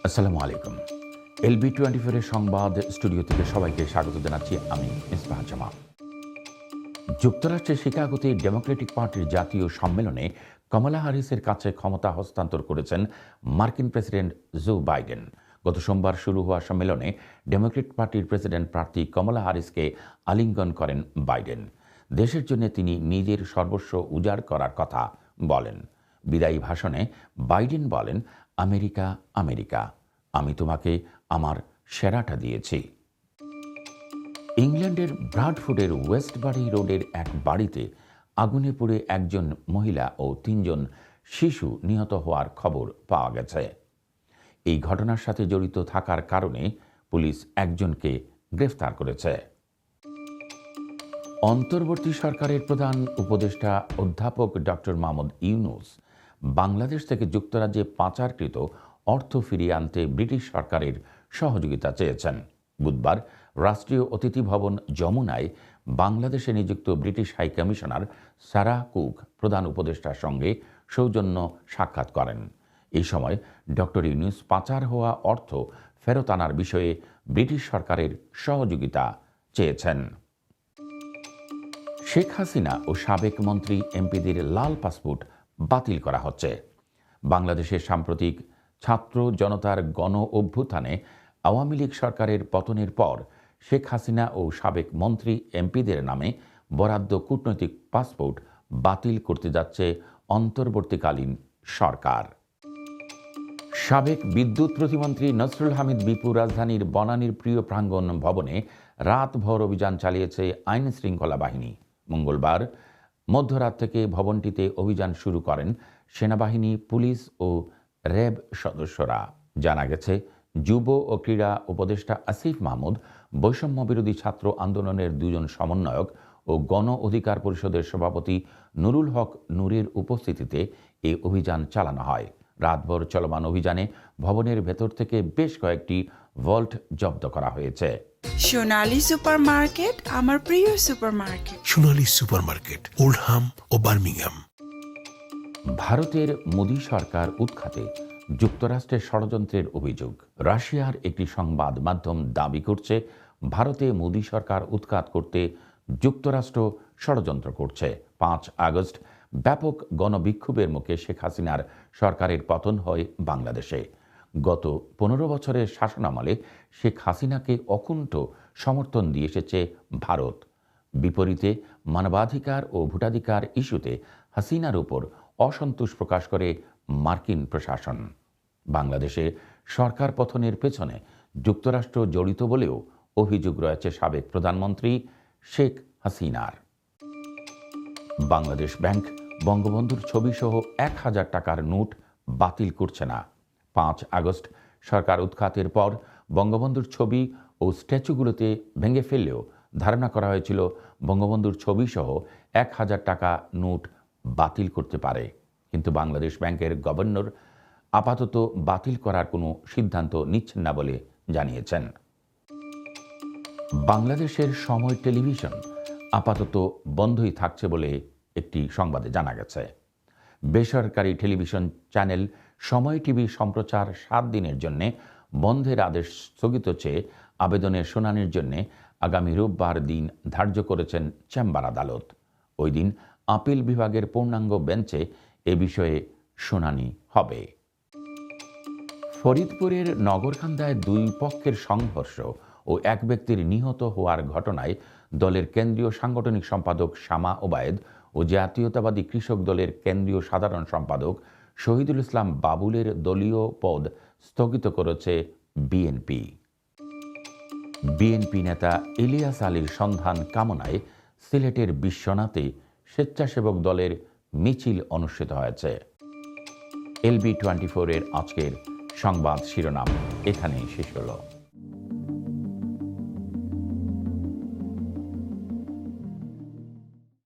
আসসালামু আলাইকুম। LB24 এর সংবাদ স্টুডিও থেকে সবাইকে স্বাগত জানাচ্ছি আমি মিসবাহ জামান। যুক্তরাষ্ট্রের শিকাগোতে ডেমোক্রেটিক পার্টির জাতীয় সম্মেলনে কমলা হ্যারিসের কাছে ক্ষমতা হস্তান্তর করেছেন মার্কিন প্রেসিডেন্ট জো বাইডেন। গত সোমবার শুরু হওয়া সম্মেলনে ডেমোক্রেট পার্টির প্রেসিডেন্ট প্রার্থী কমলা হ্যারিসকে আলিঙ্গন করেন বাইডেন। দেশের জন্য তিনি নিজের সর্বস্ব উজাড় করার কথা বলেন। বিদায়ী ভাষণে বাইডেন বলেন, আমেরিকা আমেরিকা, আমি তোমাকে আমার সেরাটা দিয়েছি। ইংল্যান্ডের ব্রাডফোর্ডের ওয়েস্টবারি রোডের এক বাড়িতে আগুনে পুড়ে একজন মহিলা ও ৩ জন শিশু নিহত হওয়ার খবর পাওয়া গেছে। এই ঘটনার সাথে জড়িত থাকার কারণে পুলিশ একজনকে গ্রেফতার করেছে। অন্তর্বর্তী সরকারের প্রধান উপদেষ্টা অধ্যাপক ডক্টর মোহাম্মদ ইউনূস বাংলাদেশ থেকে যুক্তরাজ্যে পাচারকৃত অর্থ ফিরিয়ে আনতে ব্রিটিশ সরকারের সহযোগিতা চেয়েছেন। বুধবার রাষ্ট্রীয় অতিথি ভবন যমুনায় বাংলাদেশে নিযুক্ত British high commissioner Sarah Cook প্রধান উপদেষ্টার সঙ্গে সৌজন্য সাক্ষাৎ করেন। এই সময় ডক্টর ইউনূস পাচার হওয়া অর্থ ফেরত আনার বিষয়ে ব্রিটিশ সরকারের সহযোগিতা চেয়েছেন। শেখ হাসিনা ও সাবেক মন্ত্রী এমপিদের লাল পাসপোর্ট বাতিল করা হচ্ছে। বাংলাদেশের সাম্প্রতিক ছাত্র জনতার গণ অভ্যুত্থানে আওয়ামী লীগ সরকারের পতনের পর শেখ হাসিনা ও সাবেক মন্ত্রী এমপিদের নামে বরাদ্দ কূটনৈতিক পাসপোর্ট বাতিল করতে যাচ্ছে অন্তর্বর্তীকালীন সরকার। সাবেক বিদ্যুৎ প্রতিমন্ত্রী নসরুল হামিদ বিপু রাজধানীর বনানীর প্রিয় প্রাঙ্গণ ভবনে রাতভর অভিযান চালিয়েছে আইন শৃঙ্খলা বাহিনী। মঙ্গলবার মধ্যরাত থেকে ভবনটিতে অভিযান শুরু করেন সেনাবাহিনী, পুলিশ ও র্যাব সদস্যরা। জানা গেছে, যুব ও ক্রীড়া উপদেষ্টা আসিফ মাহমুদ, বৈষম্য বিরোধী ছাত্র আন্দোলনের 2 জন সমন্বয়ক ও গণ অধিকার পরিষদের সভাপতি নুরুল হক নূরের উপস্থিতিতে এই অভিযান চালানো হয়। রাতভর চলমান অভিযানে ভবনের ভেতর থেকে বেশ কয়েকটি ভল্ট জব্দ করা হয়েছে। সোনালী সুপারমার্কেট, আমার প্রিয় সুপারমার্কেট। সোনালী সুপারমার্কেট, ওল্ডহাম ও বার্মিংহাম। ভারতের মোদী সরকার উৎখাতে যুক্তরাষ্ট্রের ষড়যন্ত্রের অভিযোগ। রাশিয়ার একটি সংবাদ মাধ্যম দাবি করছে, ভারতে মোদী সরকার উৎখাত করতে যুক্তরাষ্ট্র ষড়যন্ত্র করছে। 5 আগস্ট ব্যাপক গণবিক্ষোভের মুখে শেখ হাসিনার সরকারের পতন হয় বাংলাদেশে। গত 15 বছরের শাসনামলে শেখ হাসিনাকে অকুণ্ঠ সমর্থন দিয়ে এসেছে ভারত। বিপরীতে মানবাধিকার ও ভোটাধিকার ইস্যুতে হাসিনার উপর অসন্তোষ প্রকাশ করে মার্কিন প্রশাসন। বাংলাদেশে সরকার পতনের পেছনে যুক্তরাষ্ট্র জড়িত বলেও অভিযোগ রয়েছে সাবেক প্রধানমন্ত্রী শেখ হাসিনার। বাংলাদেশ ব্যাংক বঙ্গবন্ধুর ছবিসহ 1000 টাকার নোট বাতিল করছে না। 5 আগস্ট সরকার উৎখাতের পর বঙ্গবন্ধুর ছবি ও স্ট্যাচুগুলোতে ভেঙে ফেললেও ধারণা করা হয়েছিল বঙ্গবন্ধুর ছবিসহ 1000 টাকা নোট বাতিল করতে পারে। কিন্তু বাংলাদেশ ব্যাংকের গভর্নর আপাতত বাতিল করার কোনো সিদ্ধান্ত নিচ্ছেন না বলে জানিয়েছেন। বাংলাদেশের সময় টেলিভিশন আপাতত বন্ধই থাকছে বলে একটি সংবাদে জানা গেছে। বেসরকারি টেলিভিশন চ্যানেল সময় টিভি সম্প্রচার 7 দিনের জন্য বন্ধের আদেশ স্থগিত চেয়ে আবেদনের শুনানির জন্য আগামী রোববার দিন ধার্য করেছেন চেম্বার আদালত। ওই দিন আপিল বিভাগের পূর্ণাঙ্গ বেঞ্চে এ বিষয়ে শুনানি হবে। ফরিদপুরের নগরকান্দায় 2 পক্ষের সংঘর্ষ ও এক ব্যক্তির নিহত হওয়ার ঘটনায় দলের কেন্দ্রীয় সাংগঠনিক সম্পাদক শামা ওবায়েদ ও জাতীয়তাবাদী কৃষক দলের কেন্দ্রীয় সাধারণ সম্পাদক শহীদুল ইসলাম বাবুলের দলীয় পদ স্থগিত করেছে বিএনপি। বিএনপি নেতা ইলিয়াস আলীর সন্ধান কামনায় সিলেটের বিশ্বনাথে স্বেচ্ছাসেবক দলের মিছিল অনুষ্ঠিত হয়েছে। LB24 এর আজকের সংবাদ শিরোনাম এখানেই শেষ হলো।